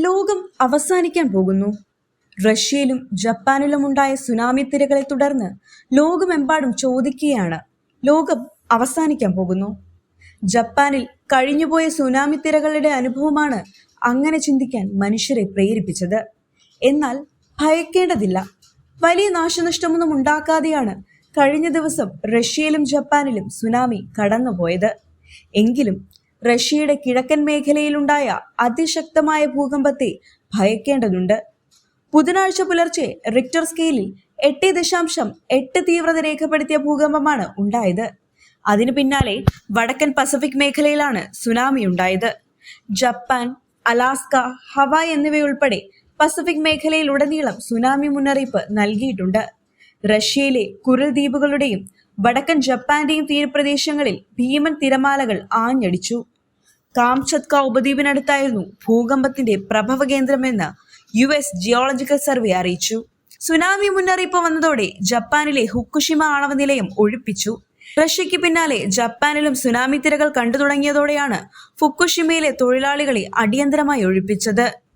ലോകം അവസാനിക്കാൻ പോകുന്നു. റഷ്യയിലും ജപ്പാനിലും ഉണ്ടായ സുനാമി തിരകളെ തുടർന്ന് ലോകമെമ്പാടും ചോദിക്കുകയാണ്, ലോകം അവസാനിക്കാൻ പോകുന്നു. ജപ്പാനിൽ കഴിഞ്ഞുപോയ സുനാമി തിരകളുടെ അനുഭവമാണ് അങ്ങനെ ചിന്തിക്കാൻ മനുഷ്യരെ പ്രേരിപ്പിച്ചത്. എന്നാൽ ഭയക്കേണ്ടതില്ല. വലിയ നാശനഷ്ടമൊന്നും ഉണ്ടാക്കാതെയാണ് കഴിഞ്ഞ ദിവസം റഷ്യയിലും ജപ്പാനിലും സുനാമി കടന്നുപോയത്. എങ്കിലും റഷ്യയുടെ കിഴക്കൻ മേഖലയിലുണ്ടായ അതിശക്തമായ ഭൂകമ്പത്തെ ഭയക്കേണ്ടതുണ്ട്. ബുധനാഴ്ച പുലർച്ചെ റിക്ടർ സ്കെയിലിൽ 8.8 തീവ്രത രേഖപ്പെടുത്തിയ ഭൂകമ്പമാണ് ഉണ്ടായത്. അതിനു പിന്നാലെ വടക്കൻ പസഫിക് മേഖലയിലാണ് സുനാമി ഉണ്ടായത്. ജപ്പാൻ, അലാസ്ക, ഹവായ് എന്നിവയുൾപ്പെടെ പസഫിക് മേഖലയിൽ ഉടനീളം സുനാമി മുന്നറിയിപ്പ് നൽകിയിട്ടുണ്ട്. റഷ്യയിലെ കുറിൽ ദ്വീപുകളുടെയും വടക്കൻ ജപ്പാന്റെയും തീരപ്രദേശങ്ങളിൽ ഭീമൻ തിരമാലകൾ ആഞ്ഞടിച്ചു. കാംചത്ക ഉപദ്വീപിനടുത്തായിരുന്നു ഭൂകമ്പത്തിന്റെ പ്രഭവ കേന്ദ്രമെന്ന് US ജിയോളജിക്കൽ സർവേ അറിയിച്ചു. സുനാമി മുന്നറിയിപ്പ് വന്നതോടെ ജപ്പാനിലെ ഫുകുഷിമ ആണവ നിലയം ഒഴിപ്പിച്ചു. റഷ്യയ്ക്ക് പിന്നാലെ ജപ്പാനിലും സുനാമി തിരകൾ കണ്ടു തുടങ്ങിയതോടെയാണ് ഫുകുഷിമയിലെ തൊഴിലാളികളെ അടിയന്തരമായി ഒഴിപ്പിച്ചത്.